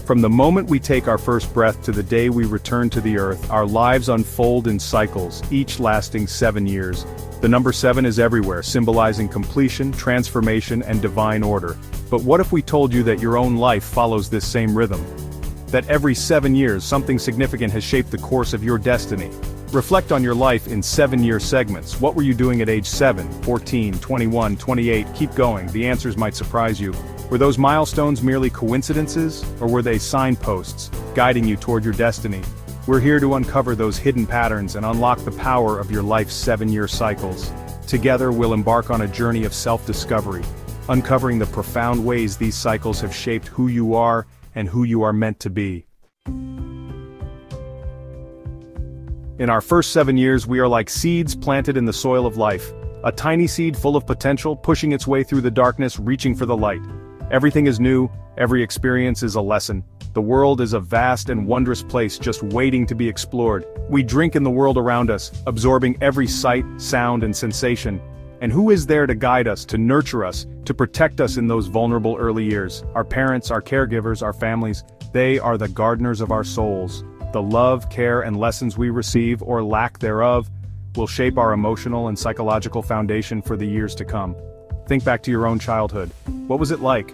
From the moment we take our first breath to the day we return to the earth, our lives unfold in cycles, each lasting 7 years. The number 7 is everywhere, symbolizing completion, transformation, and divine order. But what if we told you that your own life follows this same rhythm? That every 7 years something significant has shaped the course of your destiny. Reflect on your life in 7-year segments. What were you doing at age 7, 14, 21, 28? Keep going, the answers might surprise you. Were those milestones merely coincidences, or were they signposts, guiding you toward your destiny? We're here to uncover those hidden patterns and unlock the power of your life's 7-year cycles. Together we'll embark on a journey of self-discovery, uncovering the profound ways these cycles have shaped who you are and who you are meant to be. In our first 7 years, we are like seeds planted in the soil of life. A tiny seed full of potential, pushing its way through the darkness, reaching for the light. Everything is new, every experience is a lesson. The world is a vast and wondrous place just waiting to be explored. We drink in the world around us, absorbing every sight, sound, and sensation. And who is there to guide us, to nurture us, to protect us in those vulnerable early years? Our parents, our caregivers, our families, they are the gardeners of our souls. The love, care, and lessons we receive, or lack thereof, will shape our emotional and psychological foundation for the years to come. Think back to your own childhood. What was it like?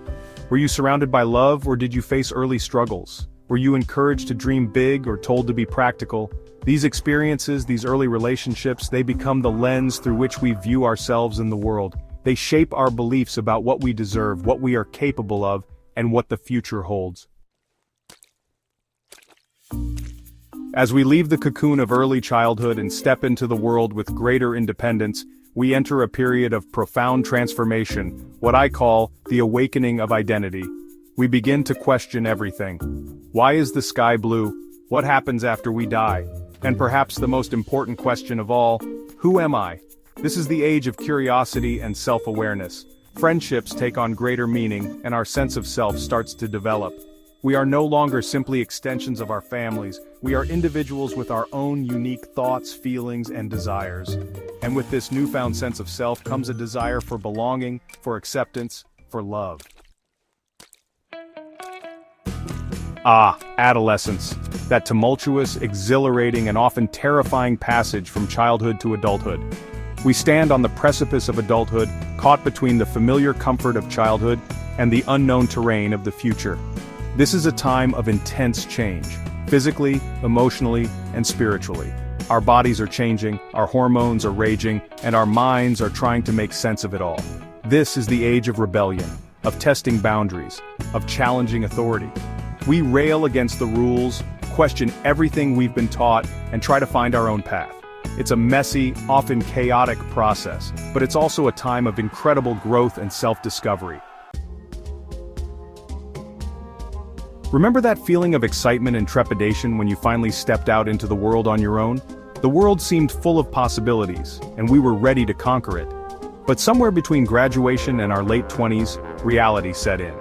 Were you surrounded by love, or did you face early struggles? Were you encouraged to dream big or told to be practical? These experiences, these early relationships, they become the lens through which we view ourselves in the world. They shape our beliefs about what we deserve, what we are capable of, and what the future holds. As we leave the cocoon of early childhood and step into the world with greater independence, we enter a period of profound transformation, what I call the awakening of identity. We begin to question everything. Why is the sky blue? What happens after we die? And perhaps the most important question of all, who am I? This is the age of curiosity and self-awareness. Friendships take on greater meaning, and our sense of self starts to develop. We are no longer simply extensions of our families, we are individuals with our own unique thoughts, feelings, and desires. And with this newfound sense of self comes a desire for belonging, for acceptance, for love. Adolescence. That tumultuous, exhilarating, and often terrifying passage from childhood to adulthood. We stand on the precipice of adulthood, caught between the familiar comfort of childhood and the unknown terrain of the future. This is a time of intense change, physically, emotionally, and spiritually. Our bodies are changing, our hormones are raging, and our minds are trying to make sense of it all. This is the age of rebellion, of testing boundaries, of challenging authority. We rail against the rules, question everything we've been taught, and try to find our own path. It's a messy, often chaotic process, but it's also a time of incredible growth and self-discovery. Remember that feeling of excitement and trepidation when you finally stepped out into the world on your own? The world seemed full of possibilities, and we were ready to conquer it. But somewhere between graduation and our late 20s, reality set in.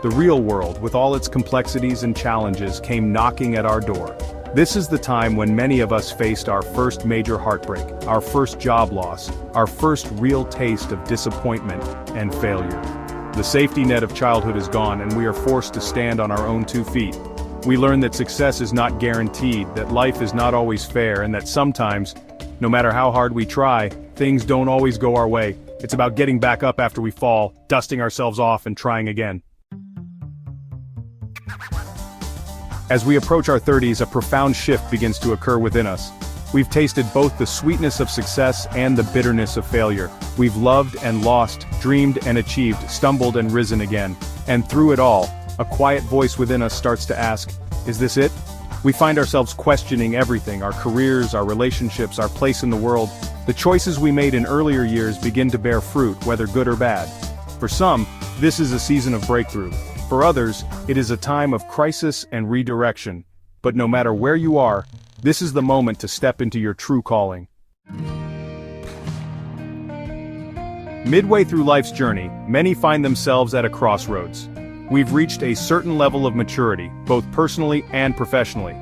The real world, with all its complexities and challenges, came knocking at our door. This is the time when many of us faced our first major heartbreak, our first job loss, our first real taste of disappointment and failure. The safety net of childhood is gone, and we are forced to stand on our own 2 feet. We learn that success is not guaranteed, that life is not always fair, and that sometimes, no matter how hard we try, things don't always go our way. It's about getting back up after we fall, dusting ourselves off and trying again. As we approach our 30s, a profound shift begins to occur within us. We've tasted both the sweetness of success and the bitterness of failure. We've loved and lost, dreamed and achieved, stumbled and risen again. And through it all, a quiet voice within us starts to ask, is this it? We find ourselves questioning everything, our careers, our relationships, our place in the world. The choices we made in earlier years begin to bear fruit, whether good or bad. For some, this is a season of breakthrough. For others, it is a time of crisis and redirection. But no matter where you are, this is the moment to step into your true calling. Midway through life's journey, many find themselves at a crossroads. We've reached a certain level of maturity, both personally and professionally.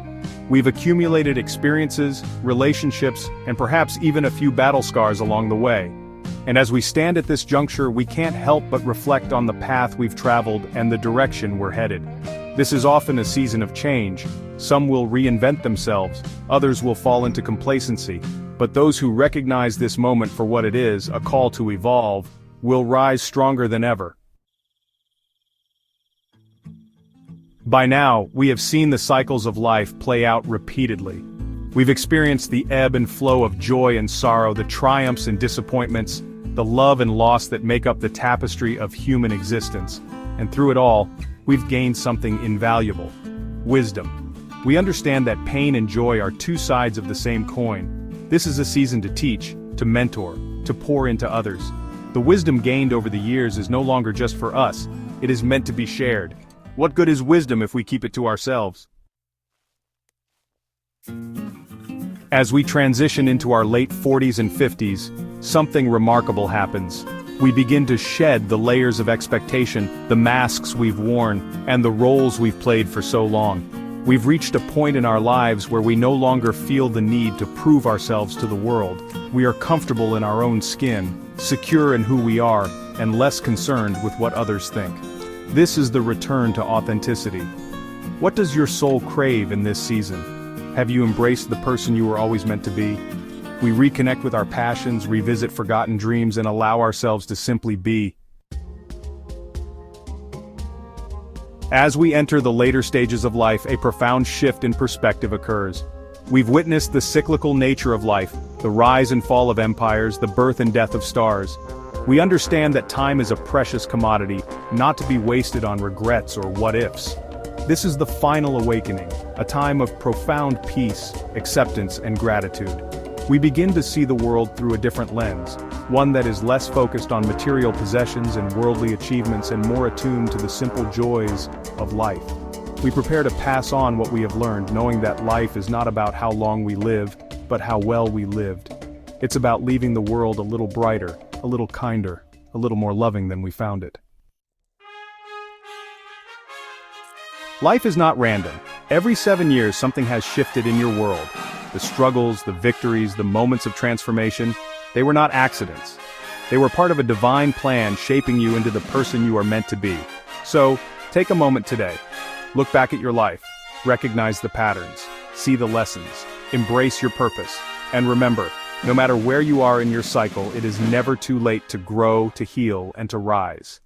We've accumulated experiences, relationships, and perhaps even a few battle scars along the way. And as we stand at this juncture, we can't help but reflect on the path we've traveled and the direction we're headed. This is often a season of change. Some will reinvent themselves, others will fall into complacency, but those who recognize this moment for what it is, a call to evolve, will rise stronger than ever. By now, we have seen the cycles of life play out repeatedly. We've experienced the ebb and flow of joy and sorrow, the triumphs and disappointments, the love and loss that make up the tapestry of human existence. And through it all, we've gained something invaluable: wisdom. We understand that pain and joy are two sides of the same coin. This is a season to teach, to mentor, to pour into others. The wisdom gained over the years is no longer just for us, it is meant to be shared. What good is wisdom if we keep it to ourselves? As we transition into our late 40s and 50s, something remarkable happens. We begin to shed the layers of expectation, the masks we've worn, and the roles we've played for so long. We've reached a point in our lives where we no longer feel the need to prove ourselves to the world. We are comfortable in our own skin, secure in who we are, and less concerned with what others think. This is the return to authenticity. What does your soul crave in this season? Have you embraced the person you were always meant to be? We reconnect with our passions, revisit forgotten dreams, and allow ourselves to simply be. As we enter the later stages of life, a profound shift in perspective occurs. We've witnessed the cyclical nature of life, the rise and fall of empires, the birth and death of stars. We understand that time is a precious commodity, not to be wasted on regrets or what-ifs. This is the final awakening, a time of profound peace, acceptance, and gratitude. We begin to see the world through a different lens, one that is less focused on material possessions and worldly achievements and more attuned to the simple joys of life. We prepare to pass on what we have learned, knowing that life is not about how long we live, but how well we lived. It's about leaving the world a little brighter, a little kinder, a little more loving than we found it. Life is not random. Every 7 years something has shifted in your world. The struggles, the victories, the moments of transformation, they were not accidents. They were part of a divine plan shaping you into the person you are meant to be. So, take a moment today. Look back at your life. Recognize the patterns. See the lessons. Embrace your purpose. And remember, no matter where you are in your cycle, it is never too late to grow, to heal, and to rise.